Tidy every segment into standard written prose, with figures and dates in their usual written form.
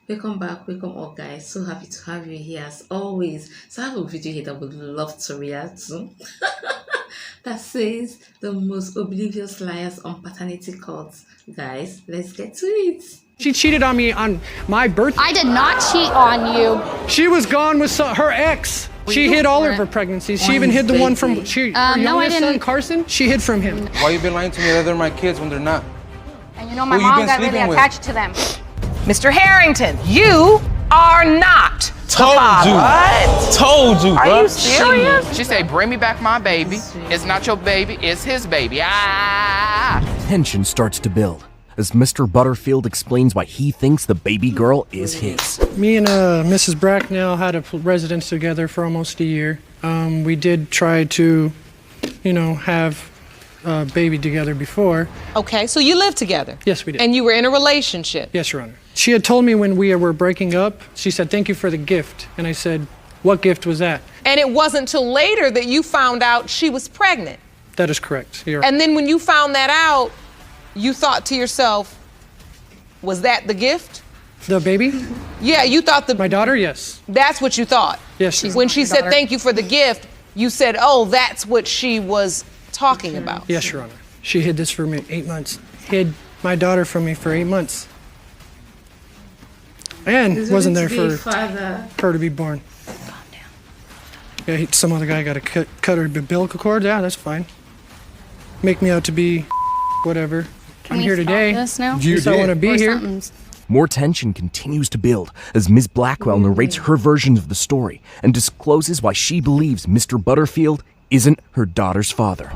Welcome back, welcome all guys. So happy to have you here as always. So I have a video here that I would love to react to that says the most oblivious liars on paternity cults. Guys, let's get to it. She cheated on me on my birthday. I did not cheat on you. She was gone with her ex. She hid all of her pregnancies. She even hid the one from her No, I youngest son, didn't. Carson. She hid from him. Why you been lying to me that they're my kids when they're not? And you know my Who you mom been got really sleeping with? attached to them. Mr. Harrington, you are not the Told father. you. What? Told you, Are bro. you serious? She said, bring me back my baby. It's not your baby, it's his baby. Ah! Tension starts to build as Mr. Butterfield explains why he thinks the baby girl is his. Me and Mrs. Bracknell had a residence together for almost a year. We did try to, have a baby together before. Okay, so you lived together? Yes, we did. And you were in a relationship? Yes, Your Honor. She had told me when we were breaking up, she said, "Thank you for the gift." And I said, "What gift was that?" And it wasn't till later that you found out she was pregnant. That is correct. And then when you found that out, you thought to yourself, was that the gift? The baby? Yeah, you thought My daughter? Yes. that's what you thought. Yes, Your When Honor. she said thank you for the gift, you said, oh, that's what she was talking about. Yes, Your Honor. She hid this from me 8 months. Hid my daughter from me for 8 months. And It's wasn't going there to be for father. her to be born. Yeah, some other guy got to cut her umbilical cord. Yeah, that's fine. Make me out to be whatever. Can I'm we here stop today. this now? Because I want to be Or here. something's- More tension continues to build as Ms. Blackwell narrates her version of the story and discloses why she believes Mr. Butterfield isn't her daughter's father.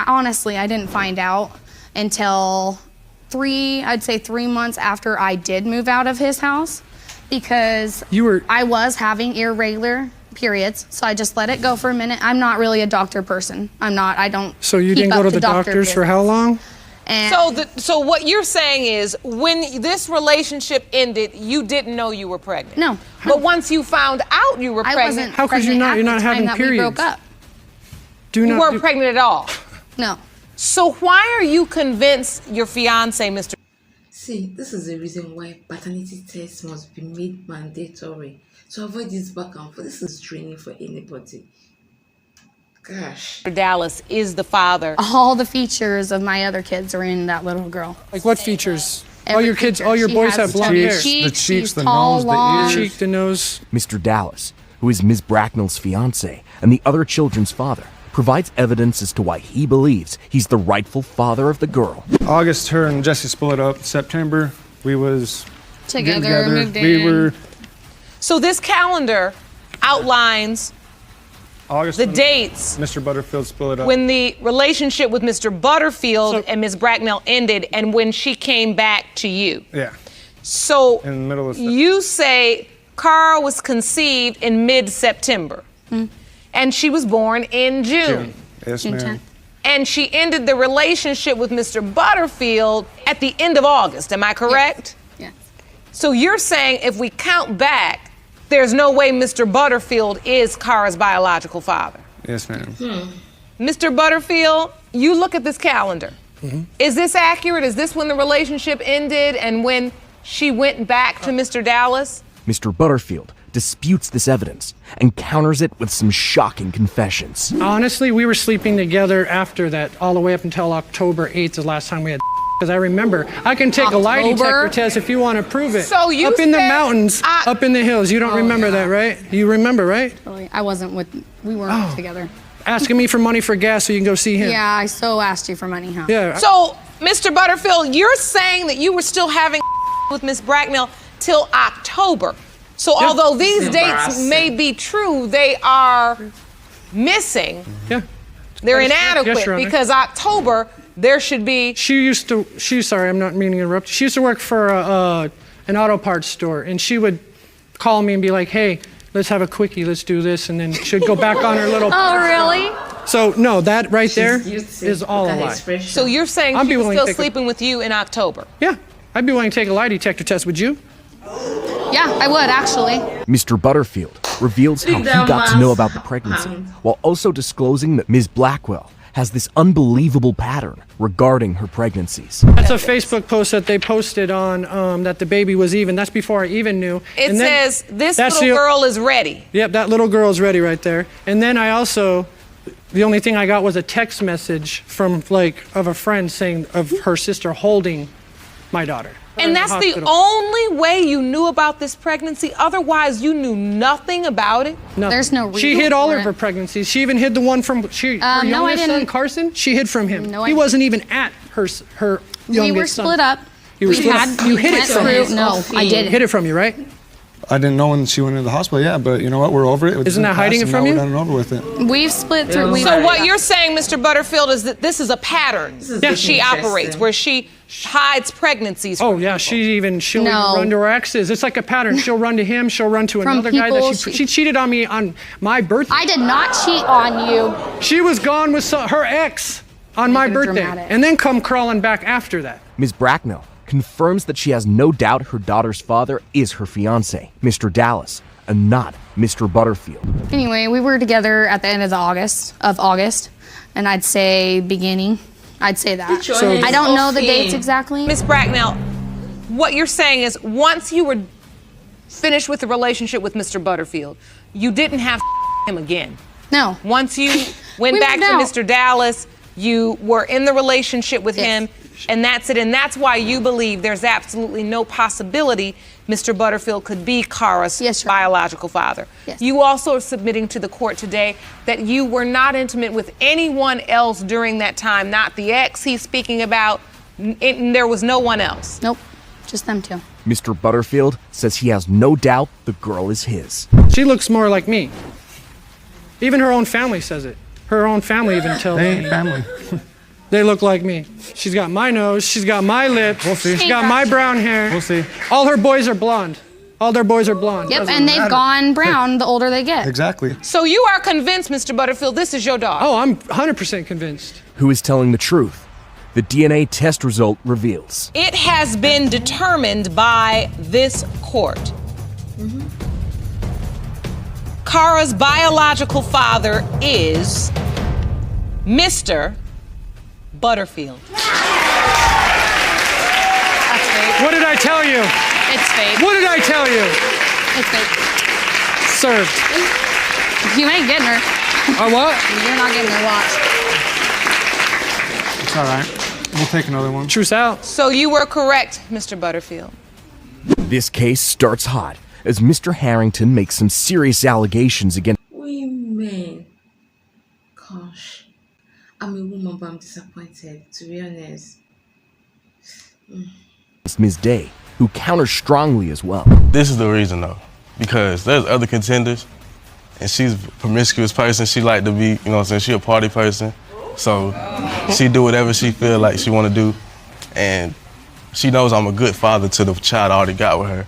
Honestly, I didn't find out until I'd say 3 months after I did move out of his house, because I was having irregular periods, so I just let it go for a minute. I'm not really a doctor person. I don't. So you keep didn't go up to the doctors for how long? And So what you're saying is when this relationship ended, you didn't know you were pregnant. No. But once you found out you were I pregnant, wasn't How could you pregnant not? at You're the not time having that we periods. broke up. Do you not. weren't pregnant at all. No. So why are you convinced your fiance, Mr. See, this is the reason why paternity tests must be made mandatory to avoid this back and forth. This is draining for anybody. Gosh. Dallas is the father? All the features of my other kids are in that little girl. Like what features? All Every your kids, feature. all your She boys has have blonde chubby hair. cheeks, The cheeks, she's the tall, nose, the long. ears. Cheek, the nose. Mr. Dallas, who is Ms. Bracknell's fiance and the other children's father, provides evidence as to why he believes he's the rightful father of the girl. August, her and Jesse split up. September, we was getting Together, moved We in. were So this calendar outlines August. the when dates Mr. Butterfield split up. when the relationship with Mr. Butterfield and Ms. Bracknell ended and when she came back to you. Yeah, So in the middle of you say Carl was conceived in mid-September and she was born in June. Yes, June ma'am. 10th. And she ended the relationship with Mr. Butterfield at the end of August, am I correct? Yes. So you're saying if we count back, there's no way Mr. Butterfield is Kara's biological father. Yes, ma'am. Mr. Butterfield, you look at this calendar. Is this accurate? Is this when the relationship ended and when she went back to Mr. Dallas? Mr. Butterfield disputes this evidence and counters it with some shocking confessions. Honestly, we were sleeping together after that, all the way up until October 8th, the last time we had. Because I remember, I can take a lie detector October? test if you want to prove it. So you up in the said mountains, up in the hills. You don't remember that, right? You remember, right? Really, I wasn't with. We weren't together. Asking me for money for gas so you can go see him. Yeah, I so asked you for money, huh? Yeah. So, Mr. Butterfield, you're saying that you were still having with Miss Bracknell till October. So although these dates Embarrassing. may be true, they are missing. Yeah. They're Yes, inadequate Your Honor. because October there should be. Sorry, I'm not meaning to interrupt. She used to work for an auto parts store, and she would call me and be like, "Hey, let's have a quickie, let's do this," and then she'd go back on her little. Oh, really? So no, that right there She's is all a look at her lie. expression. So you're saying I'd she be was willing to still take a- sleeping with you in October? Yeah, I'd be willing to take a lie detector test. Would you? Yeah, I would actually. Mr. Butterfield reveals how he Big down got to know man's about the pregnancy, hand. while also disclosing that Ms. Blackwell has this unbelievable pattern regarding her pregnancies. That's a Facebook post that they posted on that the baby was even. That's before I even knew. It And then- says, this little girl is ready. Yep, that little girl is ready right there. And then I also, the only thing I got was a text message from of a friend saying of her sister holding my daughter. And that's the only way you knew about this pregnancy? Otherwise, you knew nothing about it? Nothing. There's no reason She hid all for of it. her pregnancies. She even hid the one from her no, I youngest son, didn't. Carson. She hid from him. No, I he wasn't even at her youngest son. We were split up. You were We split had- up. You we hid it went from through- him. No, I didn't. Hid it from you, right? I didn't know when she went into the hospital, yeah, but you know what? We're over it. Isn't that hiding it from you? you? We're done and over with it. We've split through. So what you're saying, Mr. Butterfield, is that this is a pattern that she operates, where she hides pregnancies. Oh yeah, she'll even run to her exes. It's like a pattern. She'll run to him. She'll run to another guy people, that she cheated on me on my birthday. I did not cheat on you. She was gone with her ex on my it birthday, dramatic. and then come crawling back after that. Ms. Bracknell confirms that she has no doubt her daughter's father is her fiancé, Mr. Dallas, and not Mr. Butterfield. Anyway, we were together at the end of August, and I'd say beginning. I'd say that. So I don't know the dates exactly. Ms. Bracknell, what you're saying is once you were finished with the relationship with Mr. Butterfield, you didn't have him again. No. Once you went We back to moved out. Mr. Dallas, you were in the relationship with him, and that's it. And that's why you believe there's absolutely no possibility Mr. Butterfield could be Kara's biological father. Yes. You also are submitting to the court today that you were not intimate with anyone else during that time, not the ex he's speaking about. There was no one else. Nope, just them two. Mr. Butterfield says he has no doubt the girl is his. She looks more like me. Even her own family says it. Her own family even tells They me. ain't family. They look like me. She's got my nose. She's got my lips. We'll see. She's got my brown hair. We'll see. All her boys are blonde. All their boys are blonde. Yep, and they've gone brown the older they get. Exactly. So you are convinced, Mr. Butterfield, this is your daughter? Oh, I'm 100% convinced. Who is telling the truth? The DNA test result reveals. It has been determined by this court. Kara's biological father is Mr. Butterfield. That's fake. What did I tell you? It's fake. What did I tell you? It's fake. Served. You ain't getting her. What? You're not getting her. Watch. It's all right. We'll take another one. Truce out. So you were correct, Mr. Butterfield. This case starts hot as Mr. Harrington makes some serious allegations against Women. Gosh. I'm a woman, but I'm disappointed, to be honest. Ms. Day, who counters strongly as well. This is the reason though, because there's other contenders, and she's a promiscuous person. She like to be, you know what I'm saying, she a party person. So she do whatever she feel like she want to do, and she knows I'm a good father to the child I already got with her.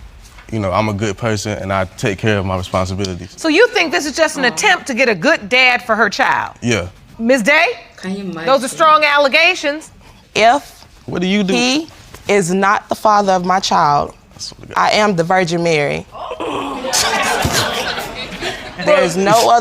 You know, I'm a good person, and I take care of my responsibilities. So you think this is just an attempt to get a good dad for her child? Yeah. Ms. Day? Can you imagine? Those are strong allegations. If What do you do? he is not the father of my child, I am the Virgin Mary. There's no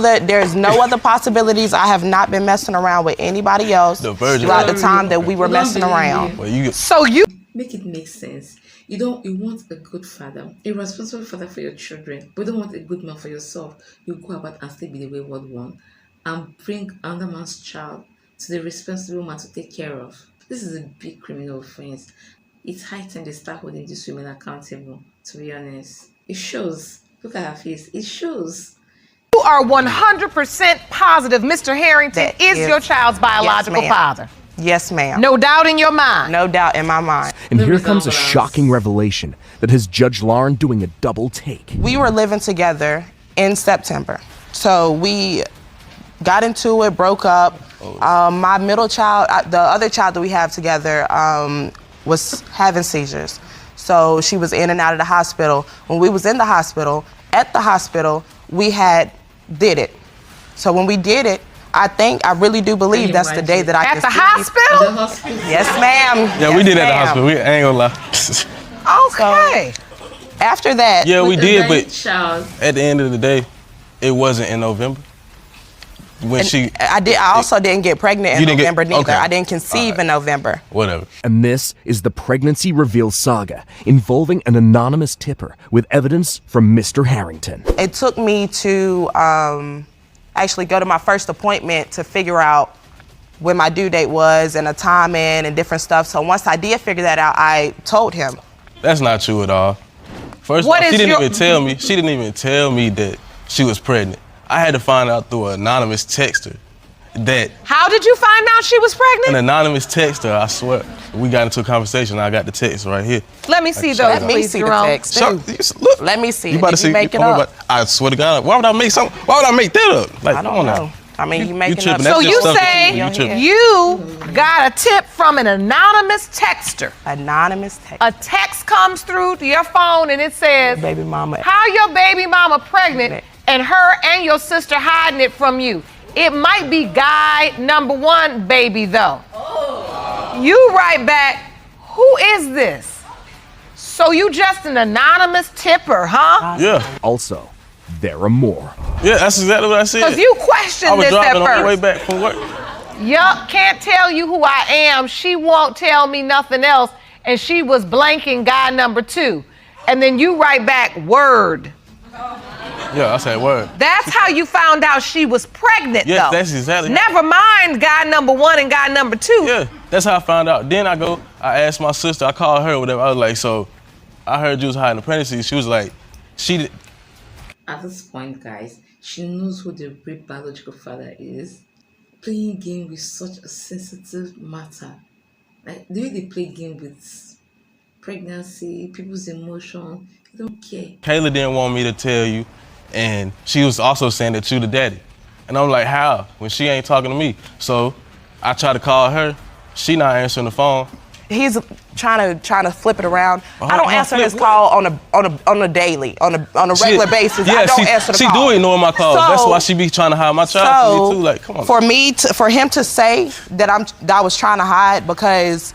other possibilities. I have not been messing around with anybody else The Virgin throughout the Mary. time that we were messing around. Well, you So you Make it make sense. You want a good father, a responsible father for your children, but you don't want a good man for yourself. You go about and still be the wayward one and bring another man's child to the responsible man to take care of. This is a big criminal offense. It's high time they start holding these women accountable, to be honest. It shows. Look at her face. It shows. are 100% positive Mr. Harrington is your child's biological father. Yes, ma'am. No doubt in your mind. No doubt in my mind. And here comes a shocking revelation that has Judge Lauren doing a double take. We were living together in September. So we got into it, broke up. My middle child, the other child that we have together, was having seizures. So she was in and out of the hospital. When we was in the hospital, at the hospital, we did it. So when we did it, I really do believe that's the day that I At the hospital? Yes, ma'am. Yeah, we did at the hospital. We ain't gonna lie. Okay. So, after that. Yeah, we did, but at the end of the day, it wasn't in November. I also didn't get pregnant in November neither. Okay. I didn't conceive in November. Whatever. And this is the pregnancy reveal saga involving an anonymous tipper with evidence from Mr. Harrington. It took me to actually go to my first appointment to figure out when my due date was and a time in and different stuff. So once I did figure that out, I told him. That's not true at all. First of all, she didn't even tell me. She didn't even tell me that she was pregnant. I had to find out through an anonymous texter that. How did you find out she was pregnant? An anonymous texter, I swear. We got into a conversation, and I got the text right here. Let me see those, Let me please, see Jerome. the text. Look. Let me see. You about to see? Make it up? I swear to God, why would I make that up? Like, I come don't on know. now. I mean, you making up. So you say you got a tip from an anonymous texter. Anonymous texter. A text comes through to your phone and it says, baby mama. How your baby mama pregnant and her and your sister hiding it from you. It might be guy number 1, baby, though. You write back, who is this? So you just an anonymous tipper, huh? Yeah. Also, there are more. Yeah, that's exactly what I said. Because you questioned this at I was driving on the way first. back from work. Yup, can't tell you who I am. She won't tell me nothing else. And she was blanking guy number 2. And then you write back, word. Yeah, I said word. That's how you found out she was pregnant, Yeah, though. that's exactly. Never mind guy number 1 and guy number 2. Yeah, that's how I found out. Then I asked my sister, I called her, whatever. I was like, so I heard you was hiding the pregnancy. She was like, At this point, guys, she knows who the real biological father is. Playing game with such a sensitive matter. Like, the way they play game with pregnancy, people's emotion, they don't care. Kayla didn't want me to tell you, and she was also saying that you the daddy. And I'm like, how? When she ain't talking to me. So I tried to call her. She not answering the phone. He's trying to flip it around. I don't answer his call on a daily, on a regular basis. Yeah, I don't answer the call. She do ignore my calls. So, that's why she be trying to hide my child from me too. Like, come on. For him to say that I was trying to hide because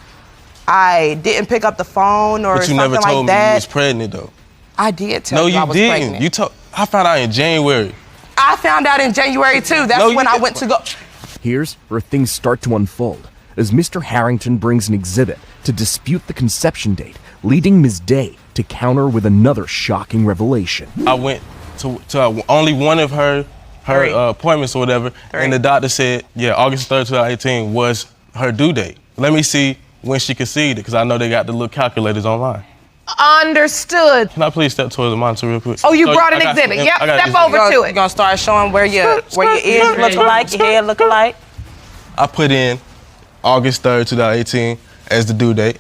I didn't pick up the phone or But you something never told like me that. you was pregnant though. I did tell you I was pregnant. You told. I found out in January. I found out in January too. That's when I went to go. Here's where things start to unfold as Mr. Harrington brings an exhibit to dispute the conception date, leading Ms. Day to counter with another shocking revelation. I went to only one of her appointments or whatever, and the doctor said, yeah, August 3rd, 2018 was her due date. Let me see when she conceived it, because I know they got the little calculators online. Understood. Can I please step towards the monitor real quick? Oh, you brought an exhibit. Yep, step over to it. You're gonna start showing where your ears look alike, your head look alike. I put in August 3rd, 2018 as the due date.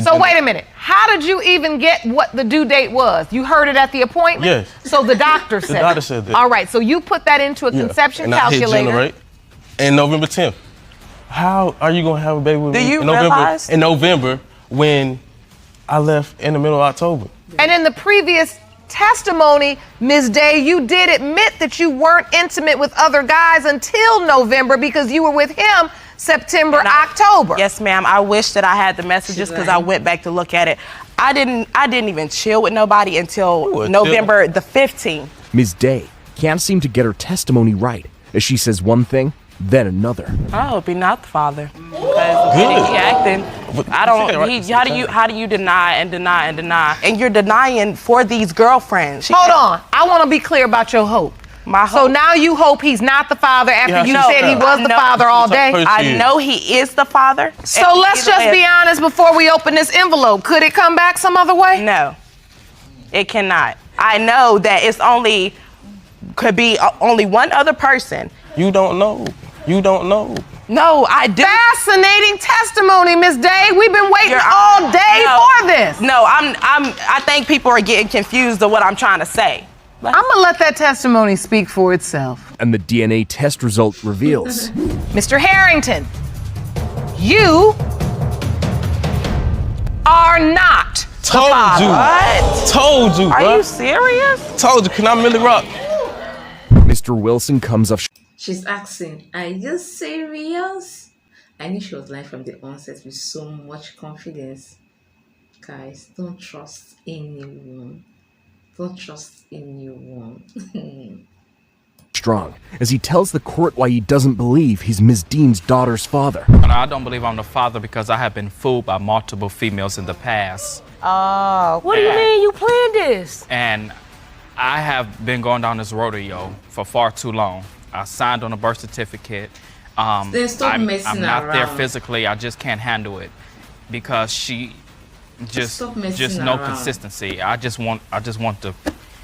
So wait a minute. How did you even get what the due date was? You heard it at the appointment? Yes. So the doctor said The doctor said that. All right, so you put that into a conception and calculator. I hit generate. And November 10th. How are you gonna have a baby with me in November when I left in the middle of October? And in the previous testimony, Ms. Day, you did admit that you weren't intimate with other guys until November because you were with him September, October. Yes, ma'am. I wish that I had the messages because I went back to look at it. I didn't even chill with nobody until November the 15th. Ms. Day can't seem to get her testimony right as she says one thing, then another. I hope he's not the father. Because he acting. How do you deny and deny and deny? And you're denying for these girlfriends. Hold on. I want to be clear about your hope. My hope. So now you hope he's not the father after you said he was the father all day? I know he is the father. So let's just be honest before we open this envelope. Could it come back some other way? No, it cannot. I know that could be only one other person. You don't know. You don't know. No, I do. Fascinating testimony, Ms. Day. We've been waiting all day for this. No, I think people are getting confused of what I'm trying to say. I'm gonna let that testimony speak for itself. And the DNA test result reveals. Mr. Harrington, you are not the father. What? Told you, bro. Are you serious? Told you. Can I Millie Rock? Mr. Wilson comes up. She's asking, are you serious? I knew she was lying from the onset with so much confidence. Guys, don't trust anyone. Don't trust anyone. strong as he tells the court why he doesn't believe he's Ms. Dean's daughter's father. I don't believe I'm the father because I have been fooled by multiple females in the past. Oh, what do you mean you planned this? And I have been going down this rodeo for far too long. I signed on a birth certificate. I'm not there physically. I just can't handle it because she just no consistency. I just want the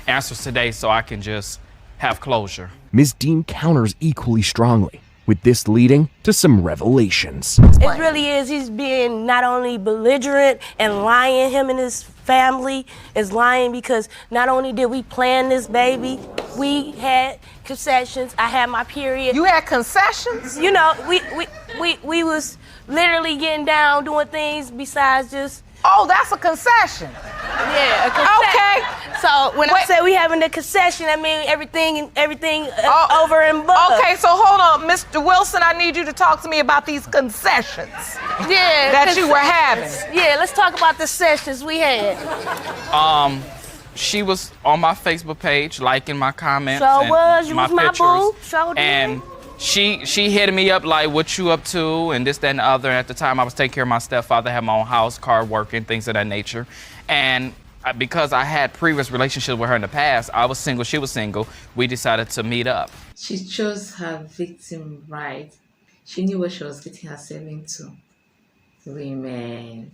answers today so I can just have closure. Ms. Dean counters equally strongly, with this leading to some revelations. It really is. He's being not only belligerent and lying. Him and his family is lying because not only did we plan this baby, we had concessions. I had my period. You had concessions? You know, we was literally getting down doing things besides just. Oh, that's a concession. Yeah, a concession. Okay. So when I say we having a concession, I mean everything over and above. Okay, so hold on, Mr. Wilson, I need you to talk to me about these concessions. Yeah. That you were having. Yeah, let's talk about the sessions we had. She was on my Facebook page, liking my comments So and was you my was my pictures. boo? So And she hit me up like, what you up to, and this, that, and the other. At the time, I was taking care of my stepfather, had my own house, car, working, things of that nature. And because I had previous relationships with her in the past, I was single, she was single, we decided to meet up. She chose her victim right. She knew what she was getting herself into. Women.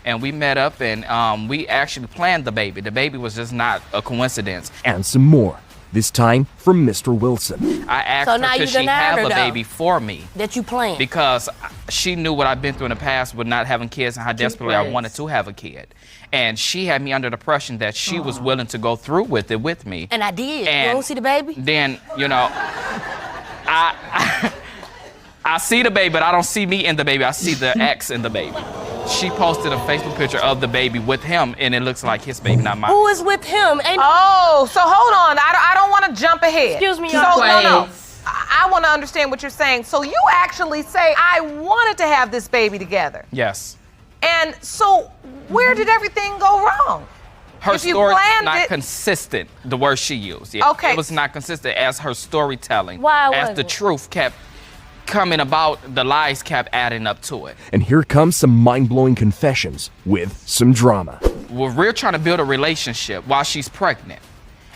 And we met up and we actually planned the baby. The baby was just not a coincidence. And some more. This time from Mr. Wilson. I asked her, could she have a baby for me? That you planned. Because she knew what I've been through in the past with not having kids and how desperately I wanted to have a kid. And she had me under the impression that she was willing to go through with it with me. And I did. And you don't see the baby? Then, you know, I see the baby, but I don't see me in the baby. I see the ex in the baby. She posted a Facebook picture of the baby with him, and it looks like his baby, not mine. Who is with him? Oh, so hold on. I don't want to jump ahead. Excuse me, so, no. I want to understand what you're saying. So you actually say, I wanted to have this baby together. Yes. And so where did everything go wrong? Her story's not consistent, the word she used. Yeah. Okay. It was not consistent as her storytelling. Why as was the it? truth kept coming about, the lies kept adding up to it. And here comes some mind-blowing confessions with some drama. We're trying to build a relationship while she's pregnant.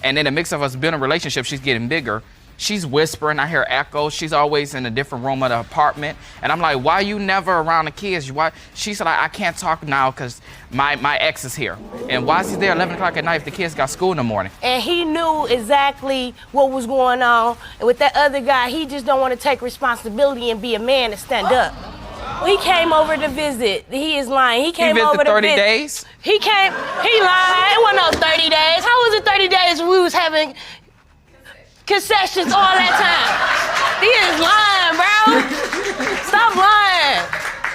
And in the mix of us building a relationship, she's getting bigger. She's whispering, I hear echoes. She's always in a different room of the apartment. And I'm like, why you never around the kids? Why? She said, I can't talk now because my ex is here. And why is he there 11 o'clock at night if the kids got school in the morning? And he knew exactly what was going on. And with that other guy, he just don't want to take responsibility and be a man and stand up. He came over to visit. He is lying. He came over to 30 visit. days? He lied. It wasn't no 30 days. How was it 30 days when we was having concessions all that time? He is lying, bro. Stop lying.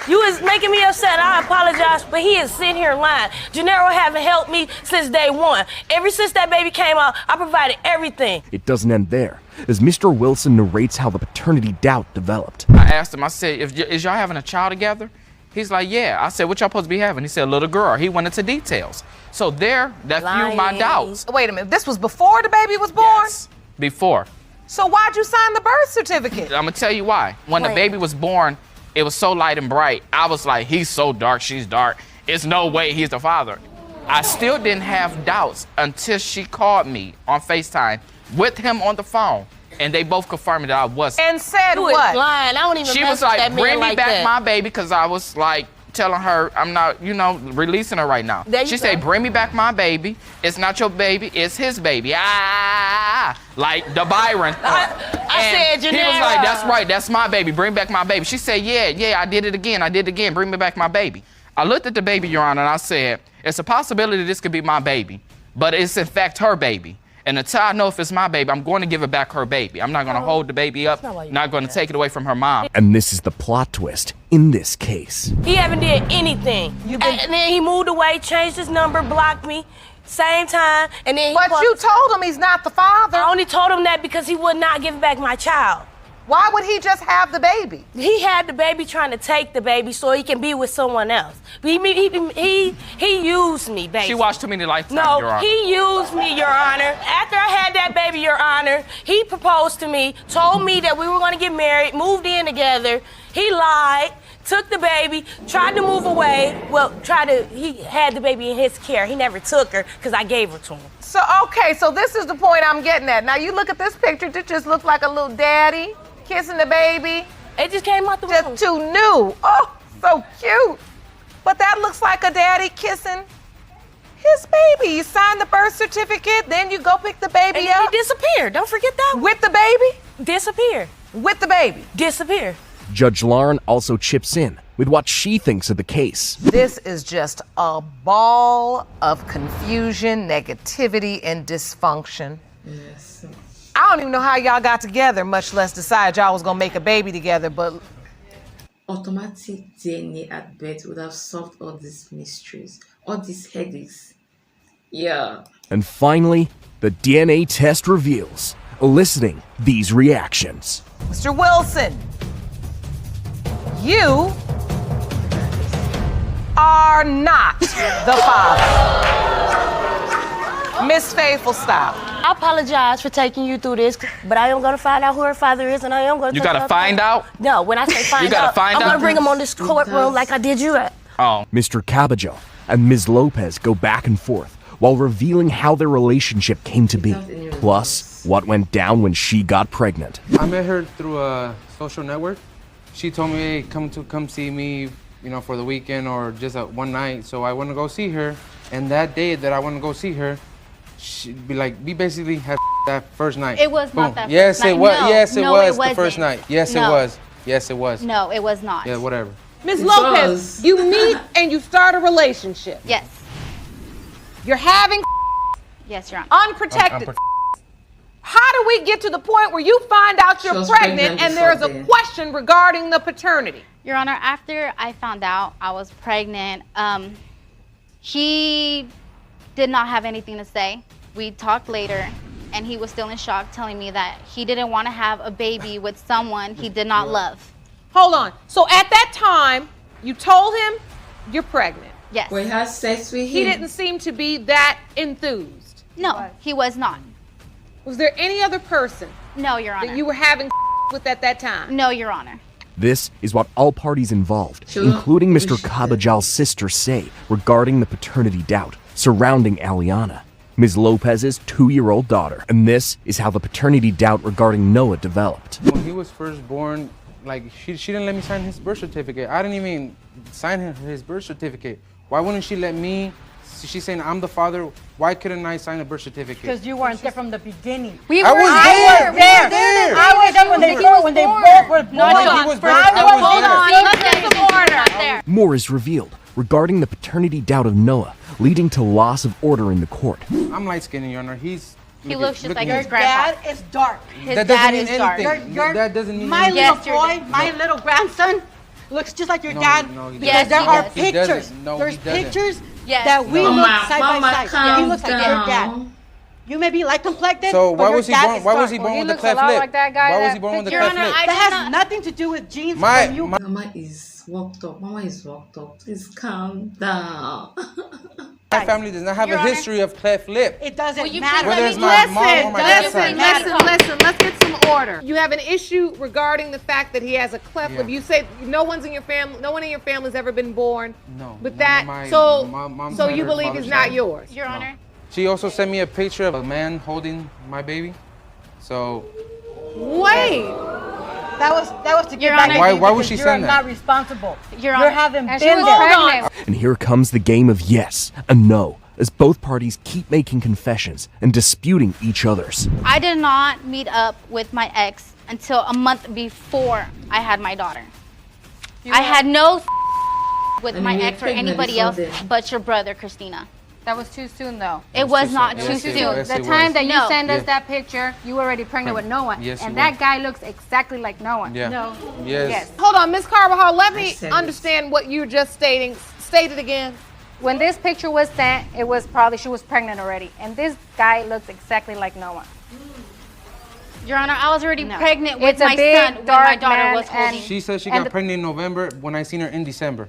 You was making me upset. I apologize, but he is sitting here lying. Gennaro haven't helped me since day one. Ever since that baby came out, I provided everything. It doesn't end there, as Mr. Wilson narrates how the paternity doubt developed. I asked him, I said, is y'all having a child together? He's like, yeah. I said, what y'all supposed to be having? He said, a little girl. He went into details. So that fueled my doubts. Wait a minute, this was before the baby was born? Yes, before. So why'd you sign the birth certificate? I'm gonna tell you why. When the baby was born, it was so light and bright. I was like, he's so dark, she's dark. It's no way he's the father. I still didn't have doubts until she called me on FaceTime with him on the phone. And they both confirmed that I wasn't. And said You what? is lying. I don't even She mess was with like, that man bring me like back that. my baby, because I was like telling her I'm not, releasing her right now. There you She go. said, bring me back my baby. It's not your baby, it's his baby. Like the Byron. I said, He was like, that's right, that's my baby. Bring back my baby. She said, yeah, I did it again. Bring me back my baby. I looked at the baby, Your Honor, and I said, it's a possibility this could be my baby, but it's in fact her baby. And until I know if it's my baby, I'm going to give her back her baby. I'm not going to hold the baby up, not going to take it away from her mom. And this is the plot twist in this case. He haven't did anything. And then he moved away, changed his number, blocked me. Same time, and then But you told him he's not the father. I only told him that because he would not give back my child. Why would he just have the baby? He had the baby trying to take the baby so he can be with someone else. He used me, baby. She watched too many Lifetime, Your No, Honor. he used me, Your Honor. After I had that baby, Your Honor. He proposed to me, told me that we were going to get married, moved in together. He lied, took the baby, tried to move away. Well, he had the baby in his care. He never took her because I gave her to him. So, okay, so this is the point I'm getting at. Now, you look at this picture, it just looks like a little daddy kissing the baby. It just came out the womb. Just too new. Oh, so cute. But that looks like a daddy kissing his baby. You sign the birth certificate, then you go pick the baby and up. He disappeared. Don't forget that. With the baby? Disappear. With the baby? Disappear. Judge Lauren also chips in with what she thinks of the case. This is just a ball of confusion, negativity, and dysfunction. Yes. I don't even know how y'all got together, much less decide y'all was gonna make a baby together, but... Automatic DNA at birth would have solved all these mysteries, all these headaches. Yeah. And finally, the DNA test reveals, eliciting these reactions. Mr. Wilson, you are not the father. Miss Faithful, stop. I apologize for taking you through this, but I am going to find out who her father is, and I am going to... You got to find out? No, when I say find you gotta out, find I'm out? going to bring him on this courtroom like I did you at. Oh. Mr. Cabajal and Ms. Lopez go back and forth while revealing how their relationship came to be, plus what went down when she got pregnant. I met her through a social network. She told me, hey, come see me, you know, for the weekend or just one night. So I went to go see her, and that day that I went to go see her, we basically had that first night. It was not Boom. that yes, first night. It was. No, yes, it no, was it the first wasn't. night. Yes, No. it was. Yes, it was. No, it was not. Yeah, whatever. Ms. Lopez, you meet and you start a relationship. Yes. You're having Yes, Your Honor. unprotected. How do we get to the point where you find out you're pregnant and there's a question regarding the paternity? Your Honor, after I found out I was pregnant, he did not have anything to say. We talked later, and he was still in shock, telling me that he didn't want to have a baby with someone he did not love. Hold on. So at that time, you told him you're pregnant. Yes. We had sex with him. He didn't seem to be that enthused. No, he was not. Was there any other person No, Your Honor. that you were having with at that time? No, Your Honor. This is what all parties involved, Sure. including Mr. Cabajal's sister, say regarding the paternity doubt surrounding Aliana, Ms. Lopez's 2-year-old daughter. And this is how the paternity doubt regarding Noah developed. When he was first born, she didn't let me sign his birth certificate. I didn't even sign his birth certificate. Why wouldn't she let me? She's saying I'm the father. Why couldn't I sign a birth certificate? Because you weren't there from the beginning. We I were was there. there. I was there when they both were born. No, hold on. Let's get some order. More is revealed regarding the paternity doubt of Noah, leading to loss of order in the court. I'm light-skinned, Your Honor. He looks just like Your his grandpa. dad is dark. His dad is dark. That doesn't mean My anything. little boy, my little grandson, looks just like your dad. No, he Yes, doesn't. There he are does. He pictures. doesn't. No, There's he doesn't. pictures Yes. that we No. look Mama, side Mama, by side. calm He looks like your dad. down. You may be light complected, So but why your was he dad born? is Why dark. was he born He with the looks a cleft lot lip? like that guy Why was that he born with the Your cleft Honor, lip? I That did has not. nothing to do with genes My- from you. my- Mama is worked up. Mama is worked up. Please calm down. My family does not have Your a Honor. history of cleft lip. It doesn't Will you matter. Whether please it's let my me mom or my dad's Listen, side. let's get some order. You have an issue regarding the fact that he has a cleft lip. Yeah. You say no one in your family has ever been born No, with none that. of my So mom's so side you or believe father's it's not side. yours. Your Honor. She also sent me a picture of a man holding my baby. So Wait. That was to get Your back Honor. at Why- you why would because she you're send that? not responsible. Your You're Honor. having And she been was there. pregnant. And here comes the game of yes and no, as both parties keep making confessions and disputing each other's. I did not meet up with my ex until a month before I had my daughter. I had no with And my you were ex or pregnant anybody before else then. but your brother, Christina. That was too soon, though. It was not soon. too Yes, it soon. was. The time that you No. send us Yeah. that picture, you were already pregnant with Noah. Yes, and you that were. guy looks exactly like Noah. yeah. No. Yes. Hold on, Ms. Carvajal, let me said understand what you're just stating. State it again. When this picture was sent, it was probably she was pregnant already. And this guy looks exactly like Noah. Your Honor, I was already No. pregnant with It's a my big, son when my dark daughter man, was holding. She said she And got the- pregnant in November when I seen her in December.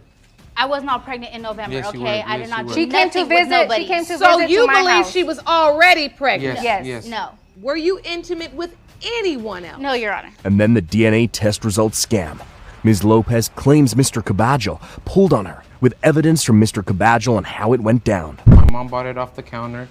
I was not pregnant in November, Yes, you okay? were. I Yes, did not you do were. She came to nothing with visit. nobody. She came to So visit you to my believe house. she was already pregnant? Yes. Yes. Yes. No. were you intimate with anyone else? No, Your Honor. And then the DNA test results scam. Ms. Lopez claims Mr. Cabagel pulled on her with evidence from Mr. Cabagel on how it went down. My mom bought it off the counter.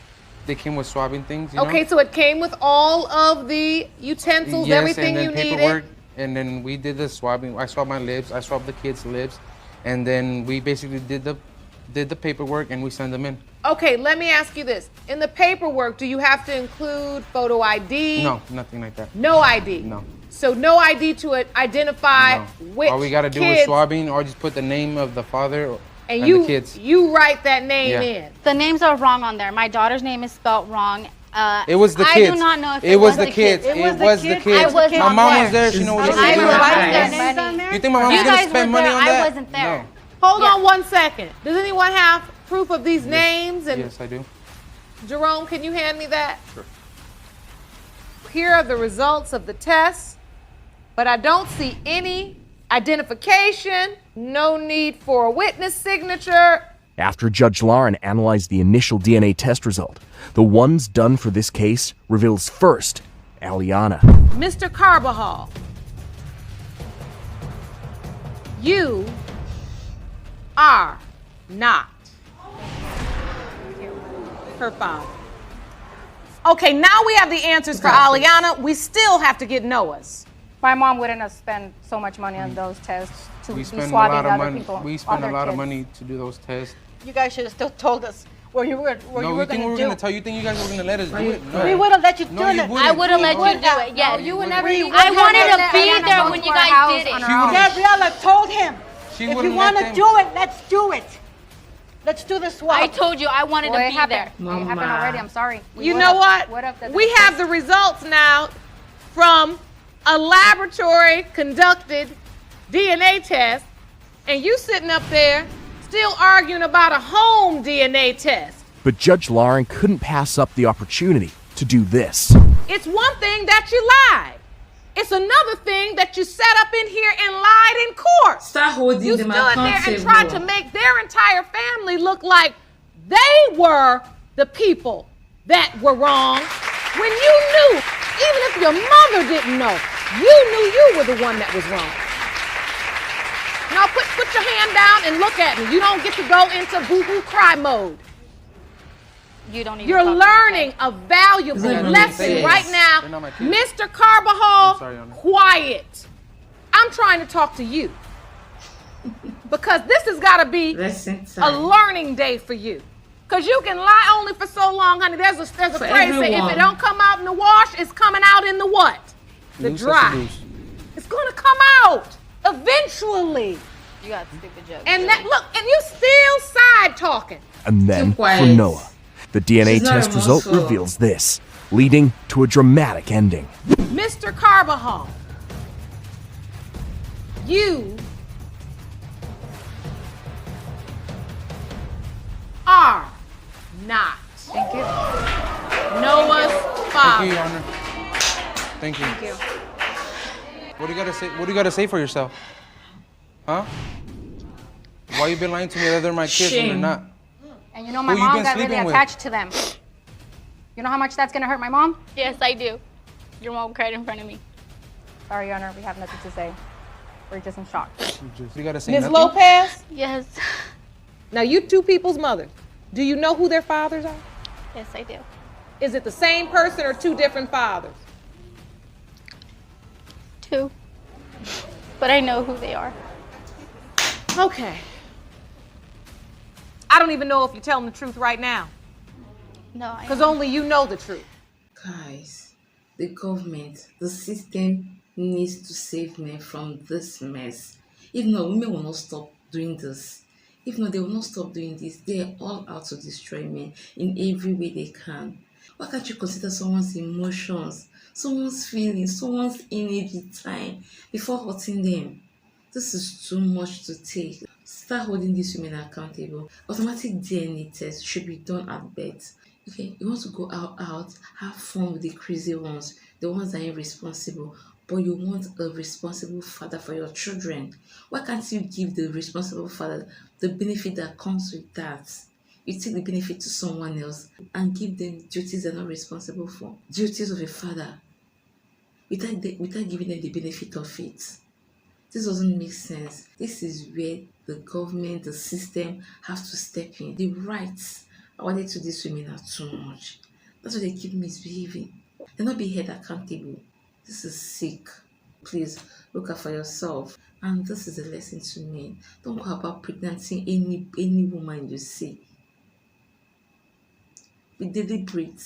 They came with swabbing things, you know? Okay, so it came with all of the utensils, yes, everything and you then needed. paperwork, and then we did the swabbing. I swabbed my lips, I swabbed the kids' lips, and then we basically did the paperwork and we sent them in. Okay, let me ask you this. In the paperwork, do you have to include photo ID? No, nothing like that. No ID? No. So no ID to identify which All we gotta do kids, is swabbing or just put the name of the father and you, the kids. You write that name in. The names are wrong on there. My daughter's name is spelled wrong. It was the kids. I do not know if it was the kids. It was the kids. I was My not mom there. was there. She knows what I she was was there. You think my mom's You gonna guys spend were money there. on that? I wasn't there. No. Hold on 1 second. Does anyone have proof of these names? And Yes, I do. Jerome, can you hand me that? Sure. Here are the results of the test, but I don't see any identification, no need for a witness signature. After Judge Lauren analyzed the initial DNA test result, the ones done for this case reveals first Aliana. Mr. Carbajal, you are not her father. Okay, now we have the answers for Aliana. We still have to get Noah's. My mom wouldn't have spent so much money on those tests to We be spend a swabbing lot of other money. people. We spend a other lot of kids. money to do those tests. You guys should have still told us what you were No, going you to think we were do. gonna tell you? Think you guys were gonna let us do it? No. We would have let you do No, you it. wouldn't. I would have let No. you do it. Yes. You would never. I wanted to be there when you guys did it. Gabriella told him, She if you wouldn't want let to them. do it, let's do it. Let's do the swap. I told you I wanted Well, to it be happened. there. It happened already. I'm sorry. You know what? We have the results now from a laboratory conducted DNA test, and you sitting up there still arguing about a home DNA test. But Judge Lauren couldn't pass up the opportunity to do this. It's one thing that you lied. It's another thing that you sat up in here and lied in court. Start holding You them stood there and accountable. tried to make their entire family look like they were the people that were wrong when you knew, even if your mother didn't know, you knew you were the one that was wrong. Now put your hand down and look at me. You don't get to go into boo-hoo cry mode. You don't even You're talk to me, learning a valuable They're not lesson kids. right now. They're not my kids. Mr. I'm Carbajal, sorry, Honor. quiet. I'm trying to talk to you. Because this has got to be Lesson a time. learning day for you. Because you can lie only for so long, honey. There's a phrase that if everyone. it don't come out in the wash, it's coming out in the what? The Loose as a dry. goose. It's going to come out eventually. You got stupid jokes. And that, look, and you still side talking. And then Keep quiet. for Noah, the DNA She's not test result remorseful. reveals this, leading to a dramatic ending. Mr. Carbajal, you are not Thank you. Noah's Thank father. you, Your Honor. Thank you. What do you gotta say? What do you gotta say for yourself? Huh? Why you been lying to me that they're my kids when they're Shame. not? And you know, my Who you mom been got really sleeping with? attached to them. You know how much that's gonna hurt my mom? Yes, I do. Your mom cried in front of me. Sorry, Your Honor, we have nothing to say. We're just in shock. You gotta say Ms. nothing. Lopez, Yes. now you two people's mother. Do you know who their fathers are? Yes, I do. Is it the same person or two different fathers? Two. But I know who they are. Okay. I don't even know if you're telling the truth right now, No, I because only you know the truth. Guys, the government, the system needs to save men from this mess. If not, women will not stop doing this. If not, they will not stop doing this. They are all out to destroy men in every way they can. Why can't you consider someone's emotions, someone's feelings, someone's energy, time before hurting them? This is too much to take. Start holding these women accountable. Automatic DNA test should be done at birth. Okay, you want to go out, have fun with the crazy ones, the ones that are irresponsible, but you want a responsible father for your children. Why can't you give the responsible father the benefit that comes with that? You take the benefit to someone else and give them duties they're not responsible for. Duties of a father without giving them the benefit of it. This doesn't make sense. This is where the government, the system have to step in. The rights awarded to these women are too much. That's why they keep misbehaving. They're not being held accountable. This is sick. Please look out for yourself. And this is a lesson to me. Don't go about pregnanting any woman you see. Be deliberate.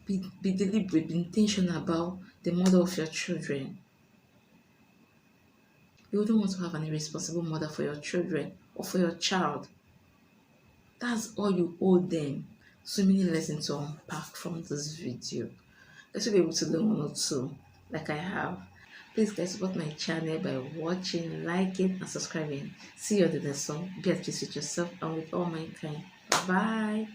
Be deliberate. Be intentional about the mother of your children. You wouldn't want to have an irresponsible mother for your children or for your child. That's all you owe them. So many lessons to unpack from this video. Let's be able to learn one or two, like I have. Please guys, support my channel by watching, liking, and subscribing. See you on the next one. Be at peace with yourself and with all mankind. Bye.